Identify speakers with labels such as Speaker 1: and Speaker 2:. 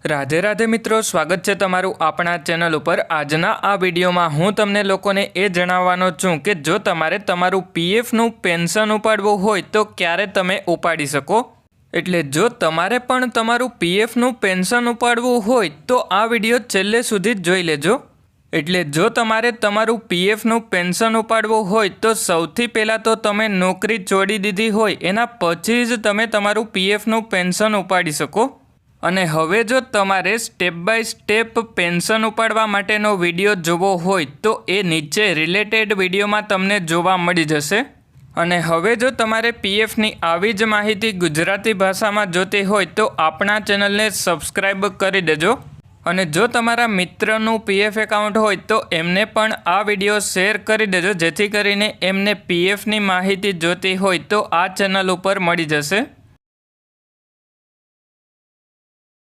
Speaker 1: राधे राधे मित्रों, स्वागत है तमारू अपना चेनल पर। आजना आ विडियो में हूँ तमने लोकोने ए जणाववानो छूं के जो तमारे तमारू पीएफ नु पेन्शन उपाडवुं होय तो क्यारे तमे उपाडी शको। एटले जो तमारे पण तमारू पीएफ नु पेन्शन उपाडवुं होय तो आ विडियो छेल्ले सुधी जोई लेजो। एटले जो तमारे तमारू पीएफ नु पेन्शन उपाडवुं होय तो सौथी पहेला तो तमे नौकरी छोड़ी दीधी होय एना पछी ज तमे तमारू पीएफ नु पेन्शन उपाडी शको। અને હવે જો તમારે સ્ટેપ બાય સ્ટેપ પેન્શન ઉપાડવા માટેનો વિડીયો જોવો હોય તો એ નીચે રિલેટેડ વિડીયોમાં તમને જોવા મળી જશે। અને હવે જો તમારે પીએફની આવી જ માહિતી ગુજરાતી ભાષામાં જોતી હોય તો આપણા ચેનલને સબસ્ક્રાઈબ કરી દેજો। અને જો તમારા મિત્રનું પીએફ એકાઉન્ટ હોય તો એમને પણ આ વિડીયો શેર કરી દેજો, જેથી કરીને એમને પીએફની માહિતી જોતી હોય તો આ ચેનલ ઉપર મળી જશે।